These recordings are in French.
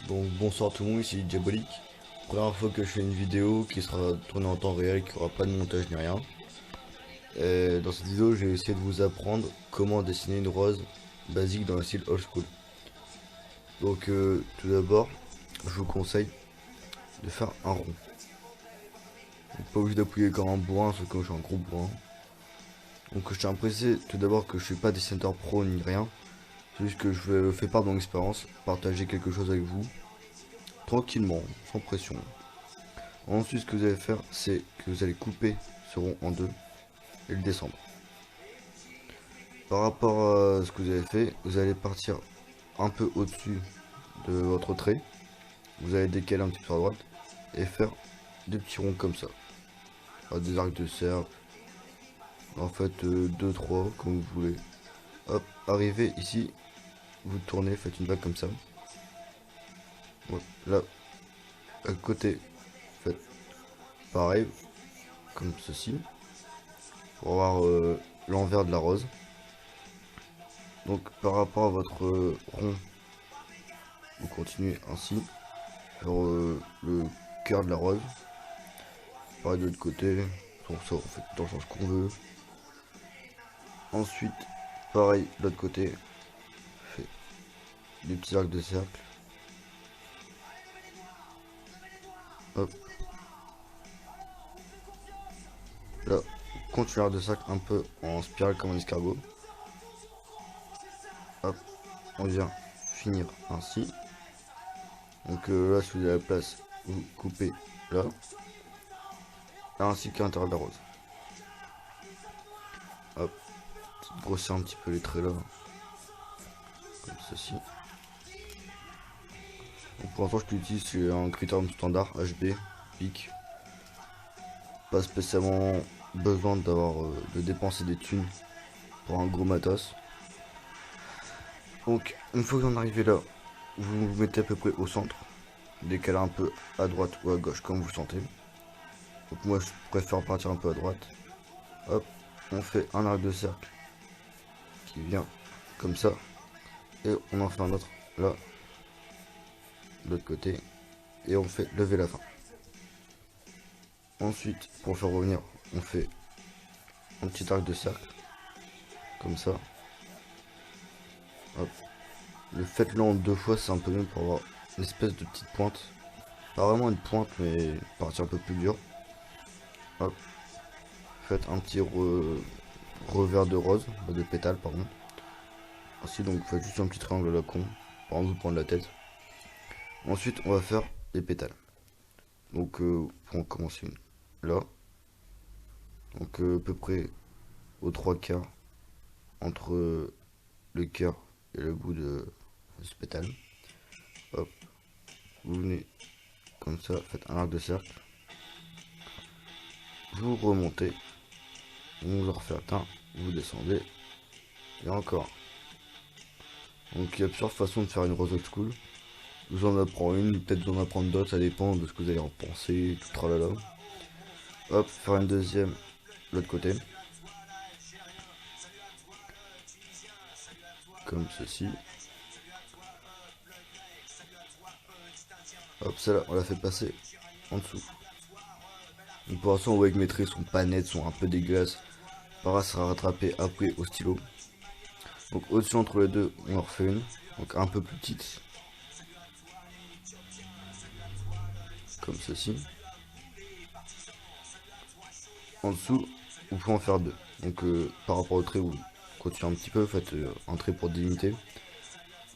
Donc bonsoir tout le monde, ici Diabolique. Première fois que je fais une vidéo qui sera tournée en temps réel, qui aura pas de montage ni rien. Et dans cette vidéo, je vais essayer de vous apprendre comment dessiner une rose basique dans le style old school. Donc tout d'abord, je vous conseille de faire un rond. Donc, pas obligé d'appuyer comme un bourrin, sauf que je suis un gros bourrin. Donc je tiens à préciser tout d'abord que je suis pas dessinateur pro ni rien. C'est juste que je fais part de mon expérience, partager quelque chose avec vous, tranquillement, sans pression. Ensuite, ce que vous allez faire, c'est que vous allez couper ce rond en deux et le descendre. Par rapport à ce que vous avez fait, vous allez partir un peu au-dessus de votre trait. Vous allez décaler un petit peu sur la droite et faire des petits ronds comme ça. Des arcs de cercle. En fait, 2-3 comme vous voulez. Hop, arrivez ici, vous tournez, faites une vague comme ça. Ouais, là, à côté, faites pareil, comme ceci. Pour avoir l'envers de la rose. Donc par rapport à votre rond, vous continuez ainsi sur le cœur de la rose. Pareil de l'autre côté, pour ça on fait tout le temps qu'on veut. Ensuite, pareil de l'autre côté, on fait des petits arcs de cercle. Hop. Là, continue l'arc de cercle un peu en spirale comme un escargot. Hop, on vient finir ainsi. Donc là, si vous avez la place, vous coupez là. Ainsi qu'à l'intérieur de la rose. Hop, grossir un petit peu les traits là. Comme ceci. Donc pour l'instant, je l'utilise un critérium standard HB, pic. Pas spécialement besoin de dépenser des thunes pour un gros matos. Donc une fois que vous en arrivez là, vous vous mettez à peu près au centre, décaler un peu à droite ou à gauche comme vous le sentez. Donc moi je préfère partir un peu à droite. Hop, on fait un arc de cercle qui vient comme ça et on en fait un autre là de l'autre côté et on fait lever la fin. Ensuite, pour faire revenir, on fait un petit arc de cercle comme ça. Hop. Le faites-le en deux fois, c'est un peu mieux pour avoir une espèce de petite pointe. Pas vraiment une pointe, mais une partie un peu plus dure. Hop. Faites un petit revers de rose, de pétales, pardon. Ainsi, donc, vous faites juste un petit triangle à la con, par exemple, vous prendre la tête. Ensuite, on va faire les pétales. Donc, pour en commencer une là. Donc, à peu près aux trois quarts entre le cœur et le bout de ce pétale. Hop. Vous venez comme ça, faites un arc de cercle. Vous remontez. Vous en refaites un. Vous descendez. Et encore. Donc il y a plusieurs façons de faire une rose old school. Vous en apprenez une, peut-être vous en apprendre d'autres, ça dépend de ce que vous allez en penser, tout tralala. Hop, faire une deuxième de l'autre côté. Comme ceci. Hop, celle-là, on la fait passer en dessous. Donc pour l'instant, on voit que mes traits sont pas nets, sont un peu dégueulasses. Para sera rattrapé après au stylo. Donc au-dessus entre les deux, on en refait une. Donc un peu plus petite. Comme ceci. En dessous, vous pouvez en faire deux. Donc par rapport au trait, vous continuez un petit peu, faites un trait pour délimiter.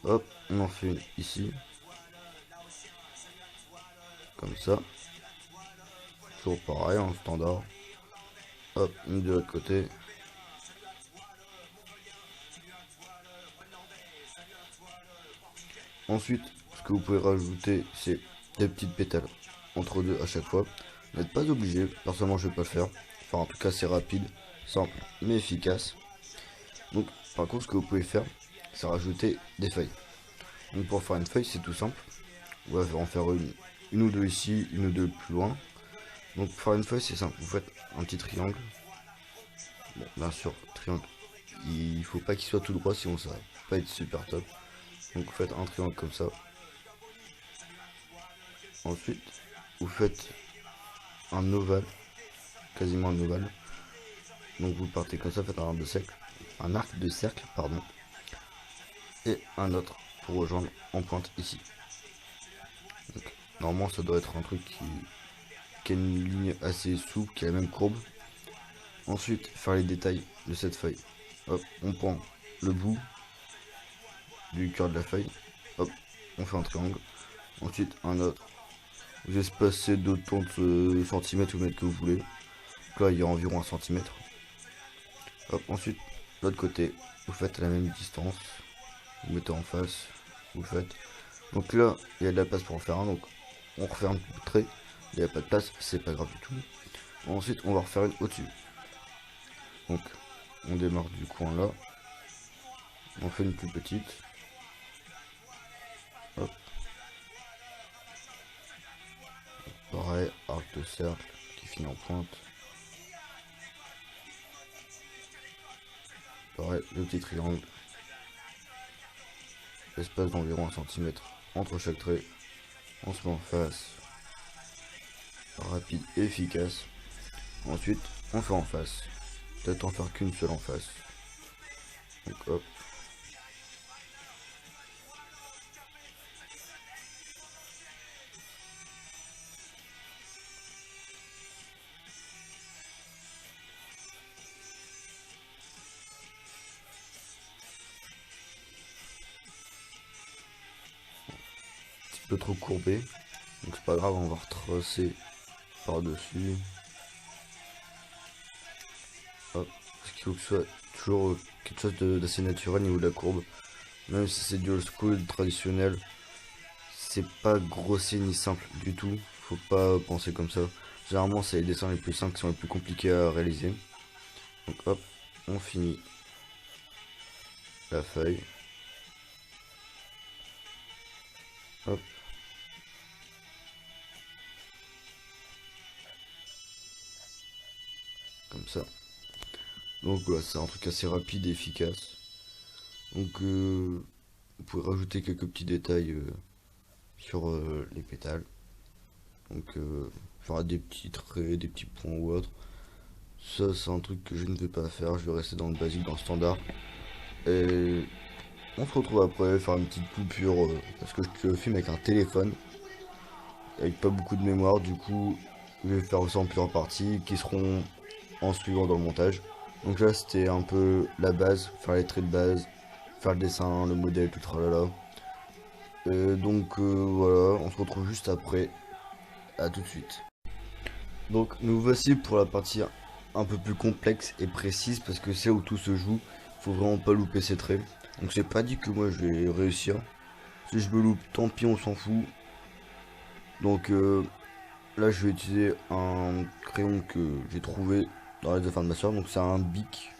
Hop, on en fait une ici. Comme ça. Toujours pareil, en standard. Hop, une de l'autre côté. Ensuite, ce que vous pouvez rajouter, c'est des petites pétales entre deux à chaque fois. Vous n'êtes pas obligé, personnellement je vais pas le faire. Enfin, en tout cas, c'est rapide, simple, mais efficace. Donc, par contre, ce que vous pouvez faire, c'est rajouter des feuilles. Donc, pour faire une feuille, c'est tout simple. On va en faire une ou deux ici, une ou deux plus loin. Donc, pour faire une feuille, c'est simple. Vous faites un petit triangle. Bon, bien sûr, triangle. Il faut pas qu'il soit tout droit, sinon ça va pas être super top. Donc, vous faites un triangle comme ça. Ensuite, vous faites un ovale, quasiment un ovale. Donc vous partez comme ça, faites un arc de cercle, pardon, et un autre pour rejoindre en pointe ici. Donc, normalement, ça doit être un truc qui a une ligne assez souple, qui a la même courbe. Ensuite, faire les détails de cette feuille. Hop, on prend le bout du cœur de la feuille. Hop, on fait un triangle. Ensuite, un autre. Vous espacez d'autant de centimètres ou mètres que vous voulez. Donc là, il y a environ 1 centimètre. Hop, ensuite, l'autre côté, vous faites la même distance. Vous mettez en face, vous faites. Donc là, il y a de la place pour en faire un, donc on refait un petit trait. Il n'y a pas de place, c'est pas grave du tout. Ensuite, on va refaire une au-dessus. Donc, on démarre du coin là. On fait une plus petite. Hop. Pareil, arc de cercle qui finit en pointe. Pareil, le petit triangle. Espace d'environ 1 centimètre entre chaque trait. On se met en face. Rapide et efficace. Ensuite, on fait en face. Peut-être en faire qu'une seule en face. Donc hop. Un petit peu trop courbé. Donc c'est pas grave, on va retracer par-dessus. Hop. Parce qu'il faut que ce soit toujours quelque chose d'assez naturel au niveau de la courbe. Même si c'est du old school traditionnel, c'est pas grossier ni simple du tout. Faut pas penser comme ça. Généralement, c'est les dessins les plus simples qui sont les plus compliqués à réaliser. Donc hop, on finit la feuille. Hop. Comme ça. Donc voilà, c'est un truc assez rapide et efficace. Donc vous pouvez rajouter quelques petits détails sur les pétales. Donc faire des petits traits, des petits points ou autre. Ça c'est un truc que je ne vais pas faire, je vais rester dans le basique, dans le standard. Et on se retrouve après, faire une petite coupure, parce que je filme avec un téléphone, avec pas beaucoup de mémoire, du coup je vais faire ça en plusieurs parties qui seront en suivant dans le montage. Donc là c'était un peu la base, faire les traits de base, faire le dessin, le modèle, tout tralala. Donc voilà, on se retrouve juste après, à tout de suite. Donc nous voici pour la partie un peu plus complexe et précise parce que c'est où tout se joue. Faut vraiment pas louper ses traits. Donc j'ai pas dit que moi je vais réussir. Si je me loupe, tant pis, on s'en fout. Donc là je vais utiliser un crayon que j'ai trouvé dans les affaires de ma soeur. Donc c'est un Bic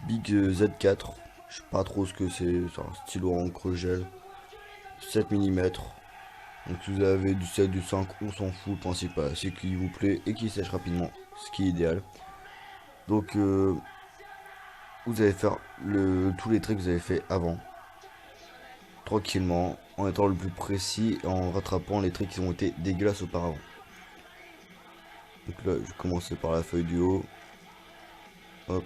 Z4. Je sais pas trop ce que c'est un stylo encre gel. 7 mm. Donc si vous avez du 7, du 5, on s'en fout. Le principal c'est qu'il vous plaît et qu'il sèche rapidement. Ce qui est idéal. Donc vous allez faire tous les traits que vous avez fait avant. Tranquillement, en étant le plus précis et en rattrapant les traits qui ont été dégueulasses auparavant. Donc là, je vais commencer par la feuille du haut. Hop.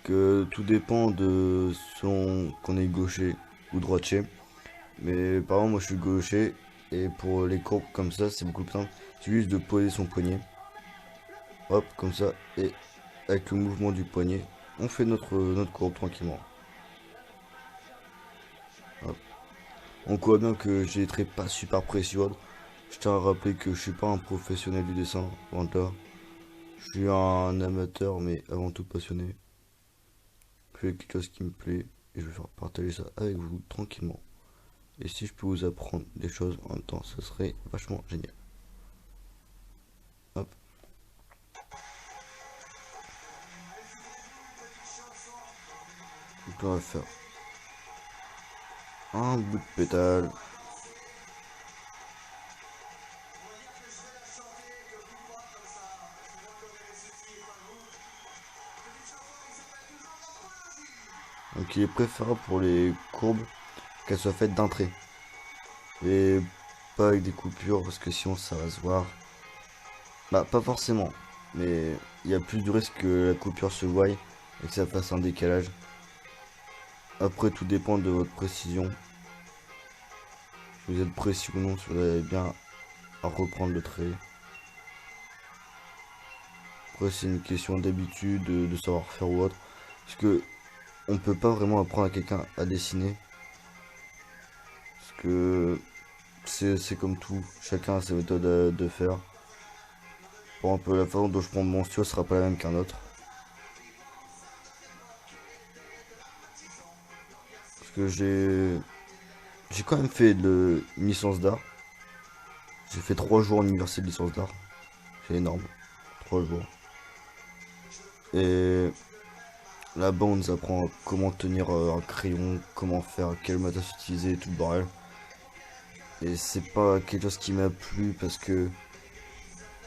Que tout dépend de son qu'on est gaucher ou droitier. Mais par exemple, moi je suis gaucher et pour les courbes comme ça, c'est beaucoup plus simple. C'est juste de poser son poignet. Hop, comme ça. Et avec le mouvement du poignet, on fait notre courbe tranquillement. Hop. On voit bien que j'ai des traits pas super précis. Je tiens à rappeler que je suis pas un professionnel du dessin, loin de là. Je suis un amateur, mais avant tout passionné. Je fais quelque chose qui me plaît et je vais faire partager ça avec vous tranquillement. Et si je peux vous apprendre des choses en même temps, ça serait vachement génial. Hop. Donc on va faire un bout de pétale. Donc il est préférable pour les courbes qu'elles soient faites d'un trait. Et pas avec des coupures parce que sinon ça va se voir. Bah pas forcément. Mais il y a plus de risque que la coupure se voie et que ça fasse un décalage. Après tout dépend de votre précision. Si vous êtes précis ou non, si vous avez bien à reprendre le trait. Après c'est une question d'habitude, de savoir-faire ou autre. Parce que on peut pas vraiment apprendre à quelqu'un à dessiner. Parce que c'est comme tout, chacun a ses méthodes de faire. Pour un peu la façon dont je prends mon stylo sera pas la même qu'un autre. Parce que j'ai quand même fait une licence d'art. J'ai fait 3 jours en université de licence d'art. C'est énorme. 3 jours. Et là-bas on nous apprend comment tenir un crayon, comment faire, quelle matas utiliser, tout le bordel. Et c'est pas quelque chose qui m'a plu parce que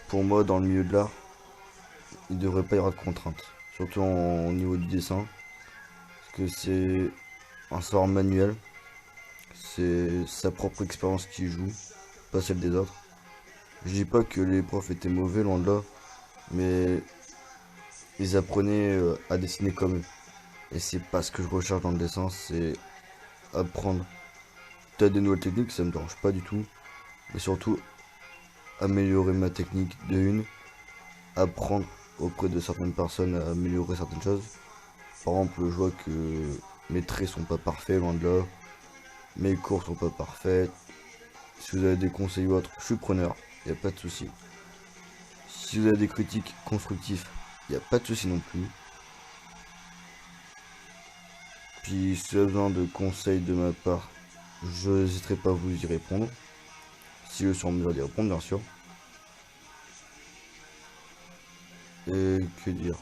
pour moi dans le milieu de l'art, il devrait pas y avoir de contraintes. Surtout au niveau du dessin. Parce que c'est un savoir manuel. C'est sa propre expérience qui joue, pas celle des autres. Je dis pas que les profs étaient mauvais, loin de là, mais ils apprenaient à dessiner comme eux. Et c'est pas ce que je recherche dans le dessin, c'est apprendre. Peut-être des nouvelles techniques, ça me dérange pas du tout. Mais surtout, améliorer ma technique de une, apprendre auprès de certaines personnes à améliorer certaines choses. Par exemple, je vois que mes traits sont pas parfaits, loin de là. Mes cours sont pas parfaits. Si vous avez des conseils ou autres, je suis preneur, y a pas de souci. Si vous avez des critiques constructives, y a pas de souci non plus. Puis si vous avez besoin de conseils de ma part, je n'hésiterai pas à vous y répondre. Si je suis en mesure d'y répondre, bien sûr. Et que dire?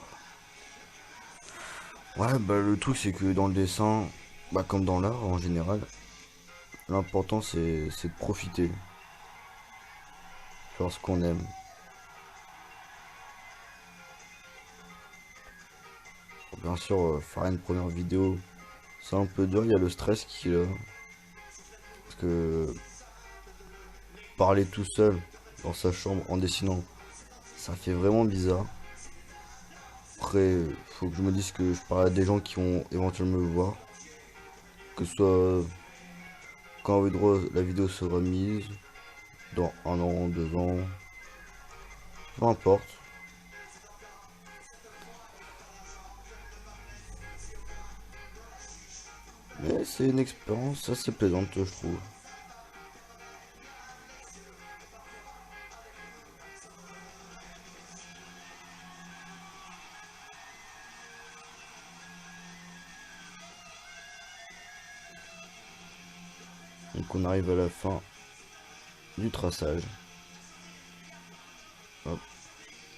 Ouais, bah le truc c'est que dans le dessin, bah comme dans l'art en général, l'important c'est de profiter. Faire ce qu'on aime. Bien sûr, faire une première vidéo, c'est un peu dur, il y a le stress qui est là. Parce que parler tout seul dans sa chambre en dessinant, ça fait vraiment bizarre. Après, faut que je me dise que je parle à des gens qui vont éventuellement me voir. Que ce soit quand la vidéo sera mise, dans 1 an, 2 ans, peu importe. Mais c'est une expérience assez plaisante, je trouve. Donc on arrive à la fin du traçage. Hop.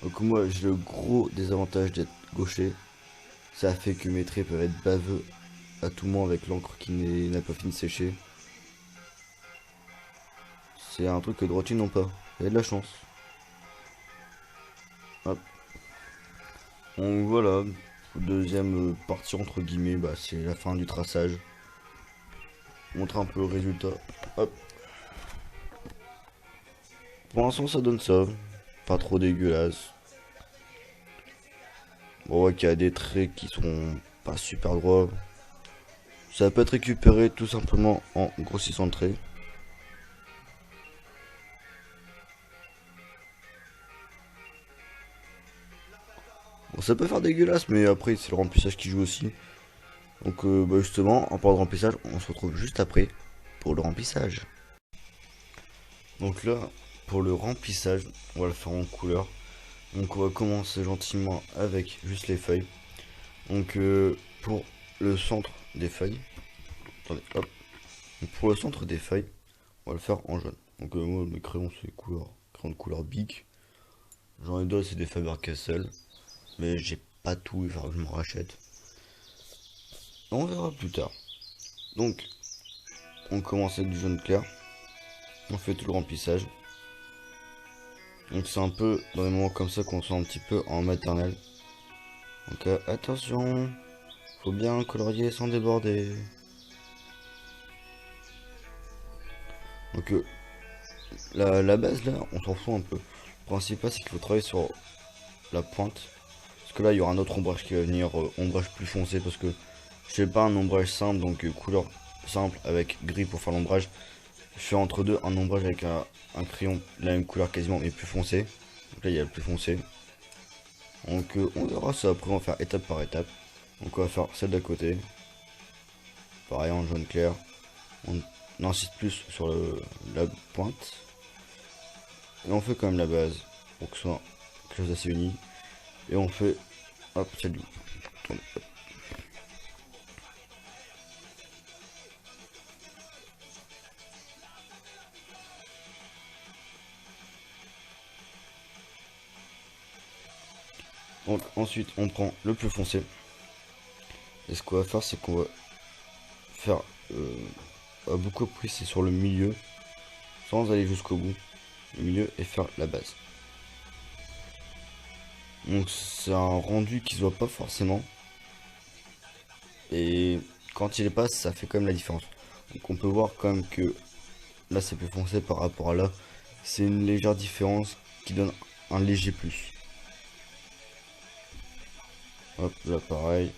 Donc moi j'ai le gros désavantage d'être gaucher. Ça fait que mes traits peuvent être baveux à tout moment avec l'encre qui n'a pas fini de sécher. C'est un truc que droitiers n'ont pas. Vous avez de la chance. Hop. Donc voilà. Deuxième partie entre guillemets, bah, c'est la fin du traçage. Montre un peu le résultat. Hop. Pour l'instant ça donne ça. Pas trop dégueulasse. On voit qu'il y a des traits qui sont pas super droits. Ça peut être récupéré tout simplement en grossissant le trait. Bon, ça peut faire dégueulasse, mais après c'est le remplissage qui joue aussi. Donc bah justement, en parlant de remplissage, on se retrouve juste après pour le remplissage. Donc là, pour le remplissage, on va le faire en couleur. Donc on va commencer gentiment avec juste les feuilles. Donc pour le centre des feuilles, attendez, hop. Donc, pour le centre des feuilles, on va le faire en jaune. Donc moi mes crayons c'est crayon de couleur Bic. J'en ai d'autres, c'est des Faber-Castell. Mais j'ai pas tout, il faudra que je me rachète. On verra plus tard. Donc on commence avec du jaune clair. On fait tout le remplissage. Donc c'est un peu dans les moments comme ça qu'on sent un petit peu en maternelle. Donc attention, faut bien colorier sans déborder. Donc la base là, on s'en fout un peu. Le principal c'est qu'il faut travailler sur la pointe. Parce que là il y aura un autre ombrage qui va venir, ombrage plus foncé parce que je fais pas un ombrage simple, donc couleur simple avec gris pour faire l'ombrage. Je fais entre deux un ombrage avec un crayon de la même couleur quasiment mais plus foncé. Donc là il y a le plus foncé. Donc on verra ça après, on va faire étape par étape. Donc on va faire celle d'à côté. Pareil en jaune clair. On insiste plus sur la pointe. Et on fait quand même la base pour que ce soit quelque chose d'assez uni. Et on fait, hop, celle du tourne. Donc ensuite on prend le plus foncé. Et ce qu'on va faire c'est qu'on va faire beaucoup plus c'est sur le milieu. Sans aller jusqu'au bout. Le milieu et faire la base. Donc c'est un rendu qui se voit pas forcément. Et quand il est pas, ça fait quand même la différence. Donc on peut voir quand même que là c'est plus foncé par rapport à là. C'est une légère différence qui donne un léger plus. Hop, là pareil.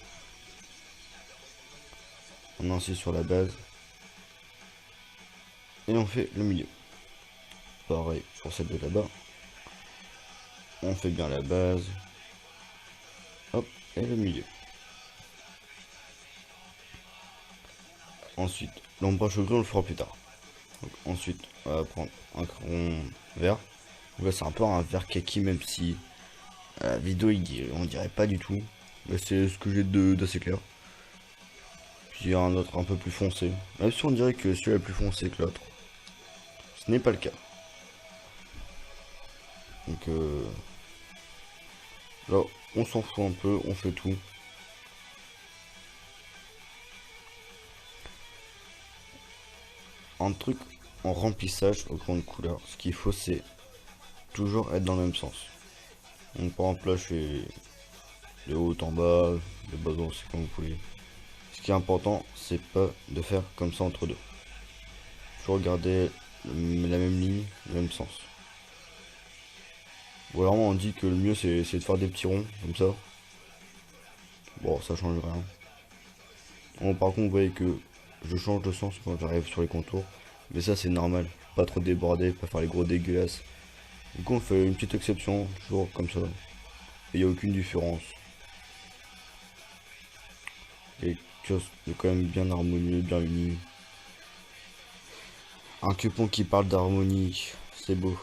On insiste sur la base. Et on fait le milieu. Pareil pour celle de là-bas. On fait bien la base. Hop, et le milieu. Ensuite, l'ombrage au gris on le fera plus tard. Donc, ensuite, on va prendre un crayon vert. Donc là c'est un peu un vert kaki même si à la vidéo on dirait pas du tout. Mais c'est ce que j'ai d'assez clair. Puis un autre un peu plus foncé. Même si on dirait que celui-là est plus foncé que l'autre. Ce n'est pas le cas. Donc là, on s'en fout un peu, on fait tout. Un truc en remplissage au crayon de couleur, ce qu'il faut c'est toujours être dans le même sens. Donc par exemple là je fais de haut en bas, de bas en haut, c'est comme vous voulez. Ce qui est important c'est pas de faire comme ça entre deux. Toujours garder la même ligne, le même sens. Ou alors on dit que le mieux c'est de faire des petits ronds comme ça. Bon ça change rien. Bon, par contre vous voyez que je change de sens quand j'arrive sur les contours. Mais ça c'est normal. Pas trop déborder, pas faire les gros dégueulasses. Du coup on fait une petite exception, toujours comme ça. Et il n'y a aucune différence. Et quelque chose de quand même bien harmonieux, bien uni. Un cupon qui parle d'harmonie, c'est beau.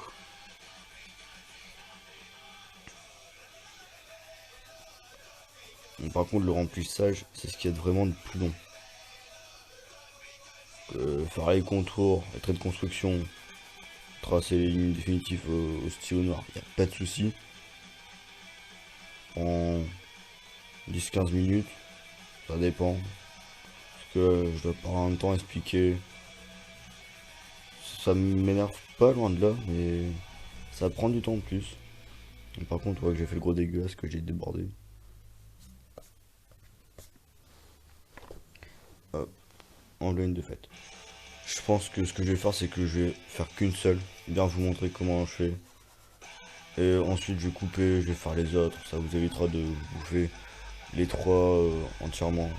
Bon, par contre le remplissage, c'est ce qui est vraiment de plus long. Faire les contours, les traits de construction, tracer les lignes définitives au stylo noir, il n'y a pas de souci. En 10-15 minutes, ça dépend. Parce que je dois pas en même temps expliquer. Ça m'énerve pas loin de là, mais ça prend du temps en plus. Et par contre, ouais, que j'ai fait le gros dégueulasse, que j'ai débordé. Hop, enlever une de fait. Je pense que ce que je vais faire, c'est que je vais faire qu'une seule. Bien vous montrer comment je fais. Et ensuite, je vais couper, je vais faire les autres. Ça vous évitera de bouffer les trois entièrement.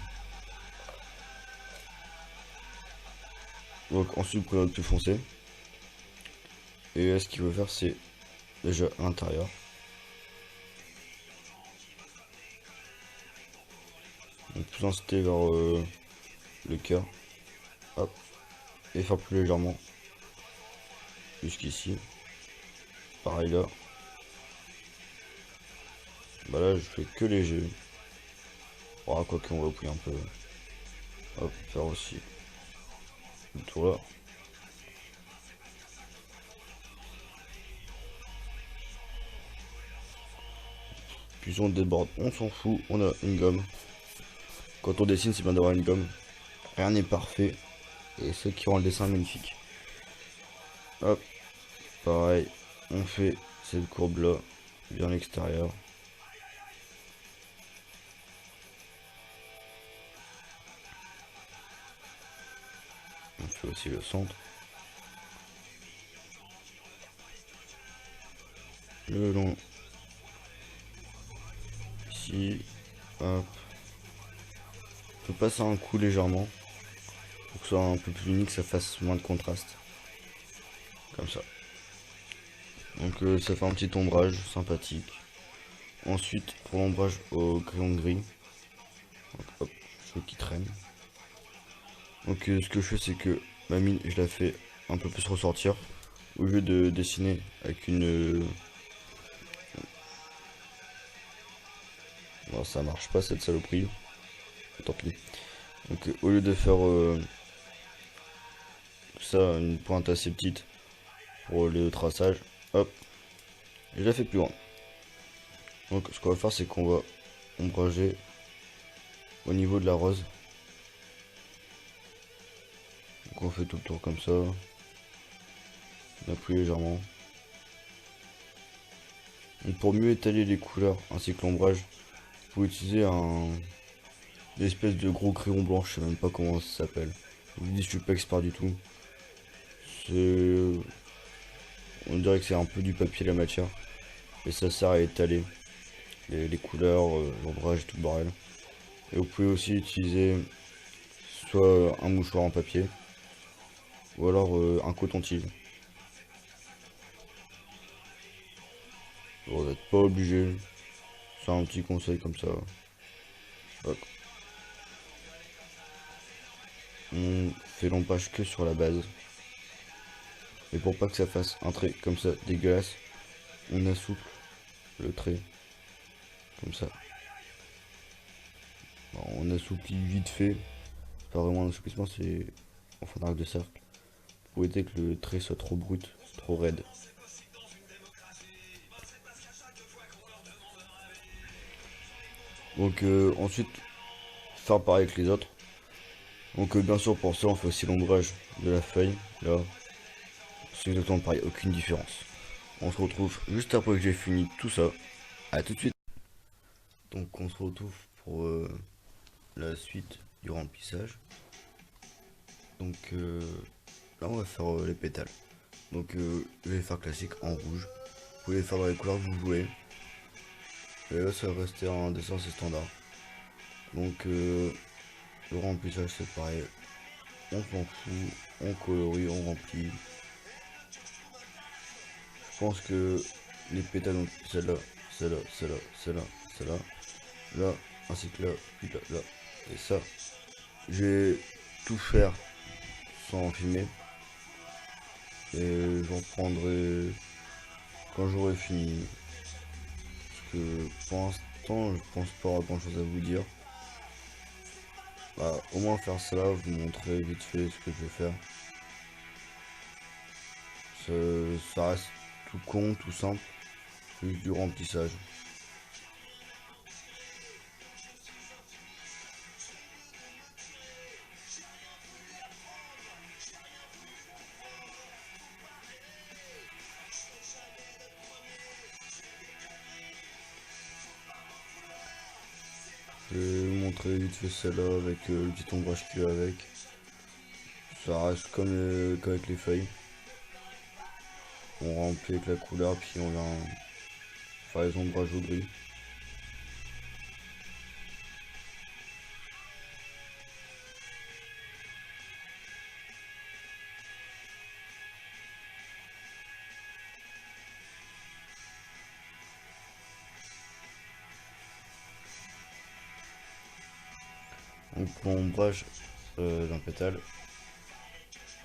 Donc ensuite, vous prenez votre plus foncé. Et ce qu'il veut faire, c'est déjà à l'intérieur. Donc plus inciter vers le cœur. Hop. Et faire plus légèrement. Jusqu'ici. Pareil là. Bah là, je fais que léger. Oh, quoi qu'on va appuyer un peu. Hop, faire aussi le tour là. Puis on déborde, on s'en fout, on a une gomme. Quand on dessine, c'est bien d'avoir une gomme. Rien n'est parfait. Et ceux qui rend le dessin magnifique. Hop, pareil, on fait cette courbe là, bien à l'extérieur. On fait aussi le centre. le long. Ici, hop. Je passe un coup légèrement pour que ce soit un peu plus unique, ça fasse moins de contraste. Comme ça. Donc ça fait un petit ombrage sympathique. Ensuite, pour l'ombrage au crayon gris, donc, hop, je veux qu'il traîne. Donc ce que je fais, c'est que ma mine, je la fais un peu plus ressortir. Au lieu de dessiner avec une... Non, ça marche pas cette saloperie. Tant pis. Donc au lieu de faire ça, une pointe assez petite pour le traçage, hop, je la fais plus grande. Donc ce qu'on va faire, c'est qu'on va ombrager au niveau de la rose. Donc on fait tout le tour comme ça. On appuie légèrement. Et pour mieux étaler les couleurs ainsi que l'ombrage, vous pouvez utiliser une espèce de gros crayon blanc, je sais même pas comment ça s'appelle. Je vous dis, je suis pas expert du tout. On dirait que c'est un peu du papier la matière. Et ça sert à étaler les couleurs, l'ombrage, tout le bordel. Et vous pouvez aussi utiliser soit un mouchoir en papier, ou alors un coton-tige. Vous n'êtes pas obligé. C'est un petit conseil comme ça. Hop. On fait l'ombrage que sur la base. Et pour pas que ça fasse un trait comme ça dégueulasse, on assouple le trait. Comme ça. Bon, on assouplit vite fait. Pas vraiment un assouplissement, c'est en fin d'arc de cercle. Pour éviter que le trait soit trop brut, trop raide. Donc ensuite, faire pareil avec les autres. Donc bien sûr pour ça on fait aussi l'ombrage de la feuille. Là, c'est exactement pareil, aucune différence. On se retrouve juste après que j'ai fini tout ça. À tout de suite. Donc on se retrouve pour la suite du remplissage. Donc là on va faire les pétales. Donc je vais faire classique en rouge. Vous pouvez les faire dans les couleurs que vous voulez. Et là ça va rester un dessin assez standard. Donc le remplissage c'est pareil. On s'en fout, on colorie, on remplit. Je pense que les pétales, donc celle-là, celle-là, celle-là, celle-là, celle-là, là, ainsi que là, puis là, là, et ça. Je vais tout faire sans filmer. Et j'en prendrai quand j'aurai fini. Parce que pour l'instant, je pense pas avoir grand chose à vous dire. Bah, au moins faire cela, vous montrer vite fait ce que je vais faire. Ça reste tout con, tout simple. Juste du remplissage. Je vais vous montrer vite fait celle-là avec le petit ombrage qu'il y a avec. Ça reste qu'avec les feuilles. On remplit avec la couleur puis on vient faire les ombrages au gris. Donc pour l'ombrage d'un pétale,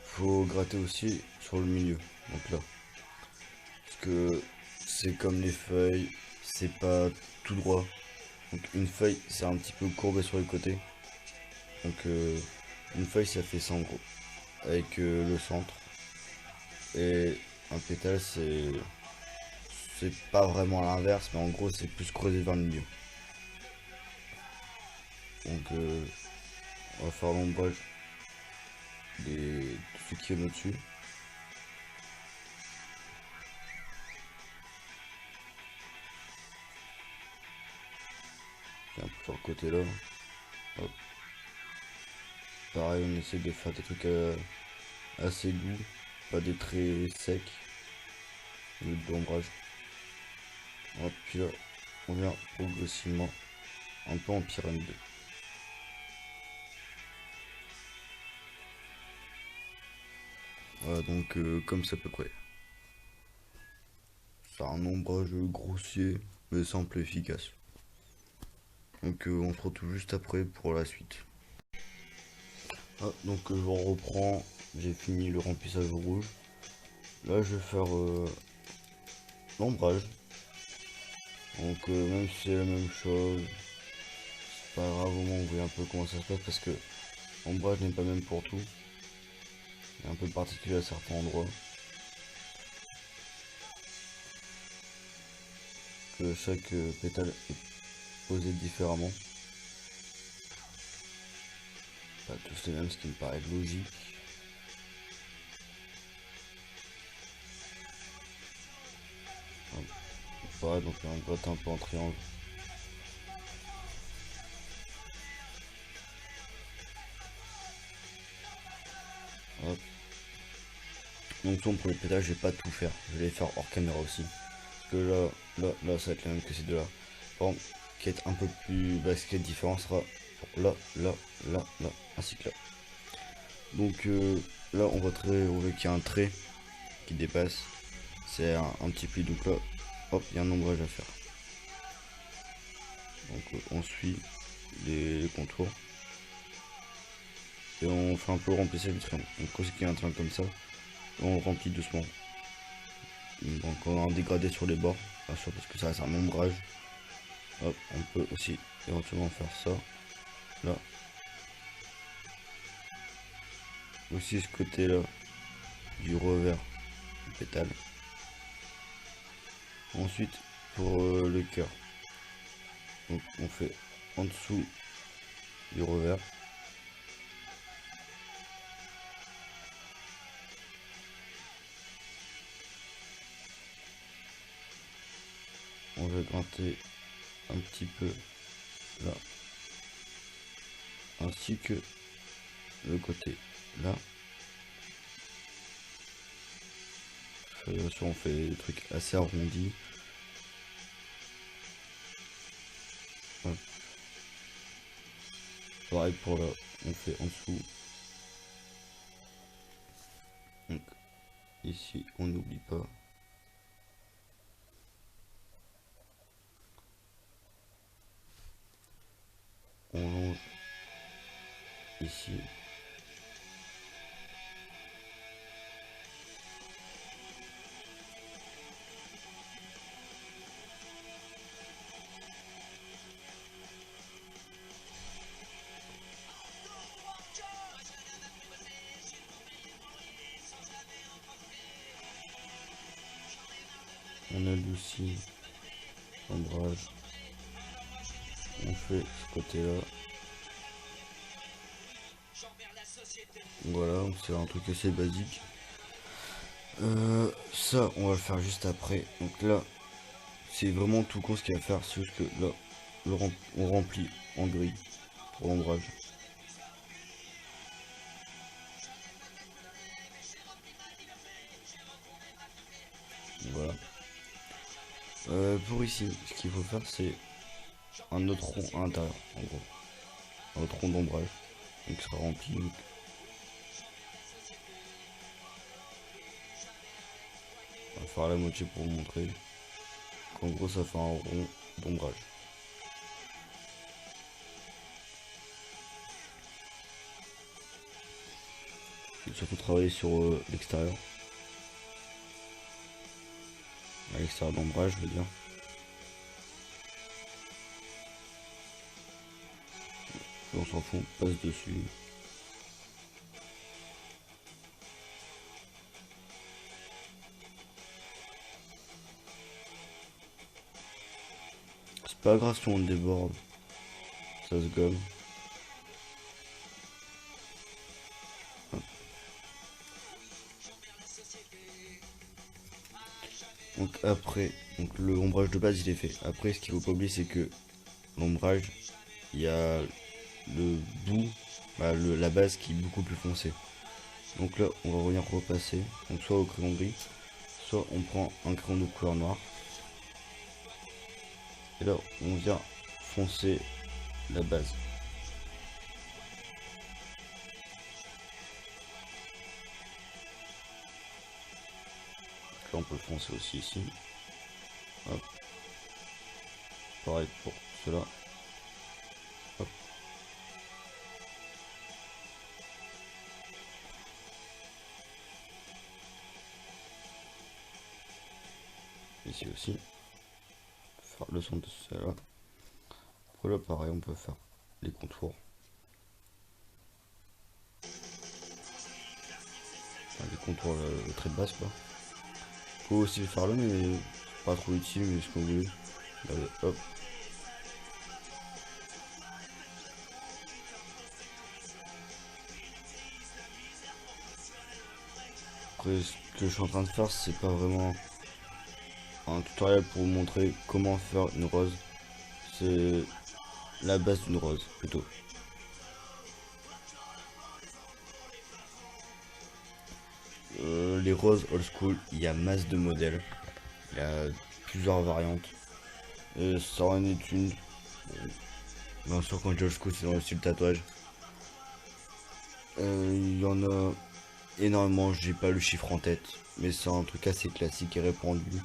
faut gratter aussi sur le milieu. Donc là. Parce que c'est comme les feuilles, c'est pas tout droit. Donc une feuille c'est un petit peu courbé sur les côtés. Donc une feuille ça fait ça en gros. Avec le centre. Et un pétale c'est pas vraiment à l'inverse, mais en gros c'est plus creusé vers le milieu. Donc on va faire l'ombrage de ce qui est au-dessus. Un peu sur le côté là. Hop. Pareil, on essaie de faire des trucs assez doux, pas des traits secs, de l'ombrage. Hop, puis là, on vient progressivement un peu en pyramide. Voilà, donc comme ça à peu près. C'est un ombrage grossier, mais simple et efficace. Donc on se retrouve juste après pour la suite. Ah, donc je reprends, j'ai fini le remplissage rouge. Là je vais faire l'ombrage. Donc même si c'est la même chose, c'est pas grave, au moins vous voyez un peu comment ça se passe parce que l'ombrage n'est pas même pour tout. Il est un peu particulier à certains endroits. Que chaque pétale est posé différemment. Pas tous les mêmes, ce qui me paraît logique. Voilà, donc on gratte un peu en triangle. Hop. Donc pour les pétales, je vais pas tout faire. Je vais les faire hors caméra aussi. Parce que là, ça va être la même que ces deux-là. Par contre, qui est un peu plus... Bah, ce qui est différent sera là, ainsi que là. Donc là, on va trouver qu'il y a un trait qui dépasse. C'est un petit pli. Donc là, hop, il y a un ombrage à faire. Donc on suit les contours. Et on fait un peu remplissage du triangle. Donc quand il y a un triangle comme ça, on remplit doucement. Donc on a un dégradé sur les bords, bien sûr, parce que ça reste un ombrage. Hop, on peut aussi éventuellement faire ça. Là. Aussi ce côté là du revers du pétale. Ensuite pour le cœur. Donc on fait en dessous du revers. On va grinter un petit peu là. Ainsi que le côté là. Bien sûr, on fait des trucs assez arrondis. Hop. Pareil pour là, on fait en dessous. Donc ici, on n'oublie pas. On longe ici. On adoucit l'ombrage. On fait ce côté-là. Voilà, c'est un truc assez basique. Ça, on va le faire juste après. Donc là, c'est vraiment tout con ce qu'il y a à faire. C'est juste que là, on remplit en gris pour l'ombrage. Voilà. Pour ici, ce qu'il faut faire, c'est un autre rond à l'intérieur, en gros. Un autre rond d'ombrage. Donc, sera rempli. Donc. On va faire la moitié pour vous montrer. En gros, ça fait un rond d'ombrage. Il faut surtout travailler sur l'extérieur. À l'extérieur d'ombrage, je veux dire. On s'en fout, on passe dessus. C'est pas grave si on déborde. Ça se gomme. Donc après, donc le ombrage de base il est fait. Après ce qu'il faut pas oublier c'est que l'ombrage, il y a le bout, bah, la base qui est beaucoup plus foncée. Donc là on va revenir repasser, donc soit au crayon gris, soit on prend un crayon de couleur noire. Et là on vient foncer la base. Là on peut le foncer aussi ici. Hop. Pareil pour cela. Hop. Ici aussi. Faire le centre de cela. Après là pareil on peut faire les contours. Enfin, les contours, le trait de base quoi. Faut aussi le faire là mais pas trop utile mais ce qu'on veut. Allez, hop. Après ce que je suis en train de faire c'est pas vraiment un tutoriel pour vous montrer comment faire une rose. C'est la base d'une rose plutôt. Les roses old school, il y a masse de modèles. Il y a plusieurs variantes. Ça en est une. Bien sûr quand je dis old school c'est dans le style tatouage. Il y en a énormément, j'ai pas le chiffre en tête. Mais c'est un truc assez classique et répandu.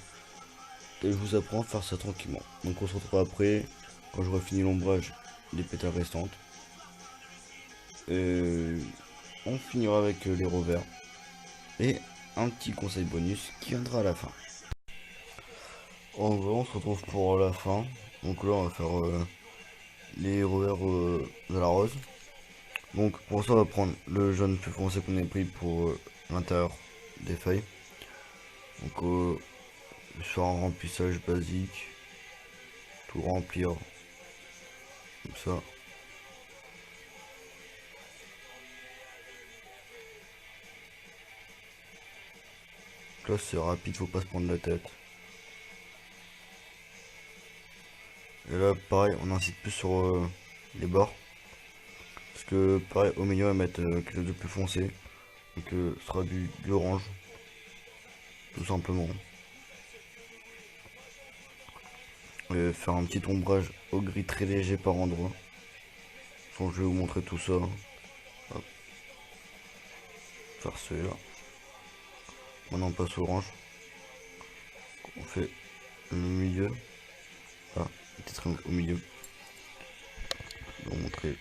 Et je vous apprends à faire ça tranquillement. Donc on se retrouve après, quand j'aurai fini l'ombrage des pétales restantes. On finira avec les revers. Et un petit conseil bonus qui viendra à la fin. En gros, on se retrouve pour la fin. Donc là, on va faire les revers de la rose. Donc pour ça, on va prendre le jaune plus foncé qu'on ait pris pour l'intérieur des feuilles. Donc sur un remplissage basique, tout remplir comme ça. Là, c'est rapide, faut pas se prendre la tête. Et là, pareil, on insiste plus sur les bords. Parce que, pareil, au milieu, on va mettre quelque chose de plus foncé. Donc, ce sera du orange. Tout simplement. Et faire un petit ombrage au gris très léger par endroit. Donc, je vais vous montrer tout ça. Hop. Faire celui-là. Maintenant, on passe au orange. On fait le milieu. Là, petit triangle au milieu. Je vais vous montrer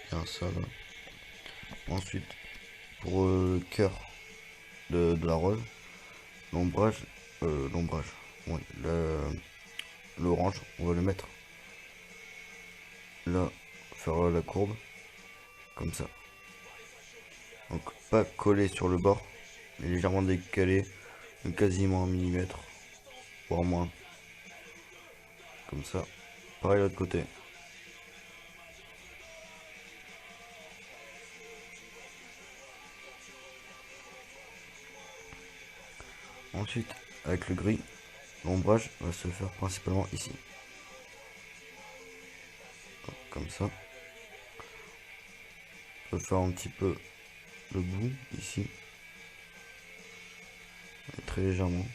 bien ça là. Ensuite, pour le cœur de la rose, l'ombrage, oui, l'orange, on va le mettre là, faire la courbe, comme ça. Donc pas collé sur le bord, mais légèrement décalé, de quasiment 1 mm, voire moins. Comme ça. Pareil de l'autre côté. Ensuite, avec le gris, l'ombrage va se faire principalement ici. Comme ça. On peut faire un petit peu le bout ici. Et très légèrement.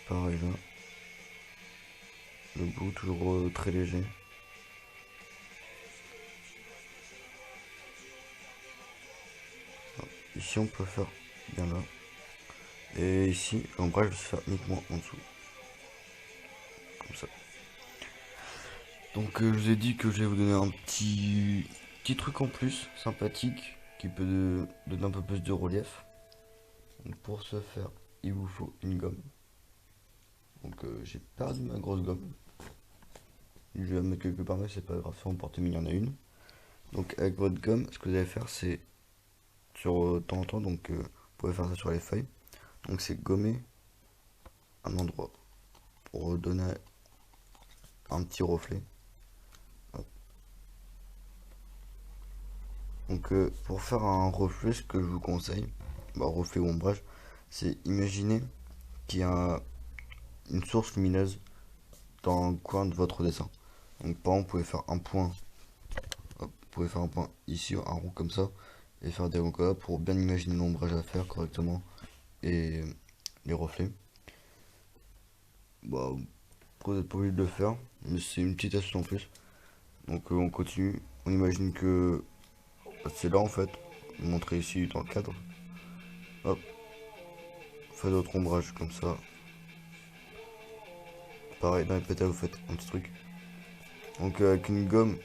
Pareil là. Le bout toujours très léger. Ici on peut faire bien là. Et ici l'ombrage va se faire uniquement en dessous. Comme ça. Donc je vous ai dit que je vais vous donner un petit truc en plus sympathique qui peut donner un peu plus de relief. Donc pour ce faire, il vous faut une gomme. Donc j'ai perdu ma grosse gomme. Je vais la mettre quelque part, mais c'est pas grave, en porte-mine il y en a une. Donc avec votre gomme, ce que vous allez faire c'est sur temps en temps, donc vous pouvez faire ça sur les feuilles. Donc c'est gommer un endroit pour donner un petit reflet. Hop. Donc pour faire un reflet, ce que je vous conseille, reflet ou ombrage, c'est imaginer qu'il y a une source lumineuse dans le coin de votre dessin. Donc par exemple, vous pouvez faire un point, hop, vous pouvez faire un point ici, un rond comme ça, et faire des ronds comme ça pour bien imaginer l'ombrage à faire correctement et les reflets. Bah, vous n'êtes pas obligé de le faire, mais c'est une petite astuce en plus. Donc on continue. On imagine que c'est là en fait. Montrer ici dans le cadre. Hop. Faites d'autres ombrages comme ça. Pareil, dans les pétales, vous faites un petit truc. Donc avec une gomme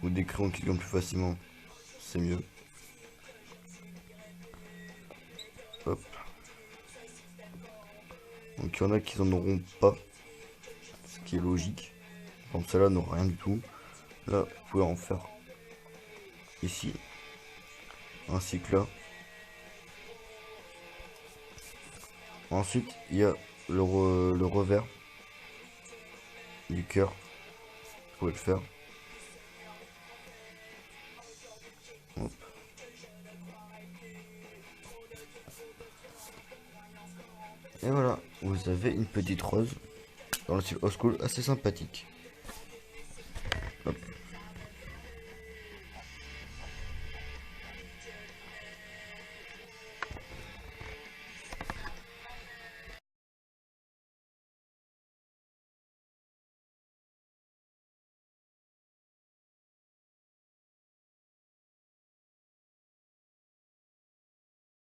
ou des crayons qui gomment plus facilement, c'est mieux. Hop. Donc il y en a qui n'en auront pas, ce qui est logique. Comme celle-là n'aura rien du tout. Là, vous pouvez en faire ici, ainsi que là. Ensuite, il y a le revers du cœur. Vous pouvez le faire. Hop. Et voilà, vous avez une petite rose dans le style old school assez sympathique.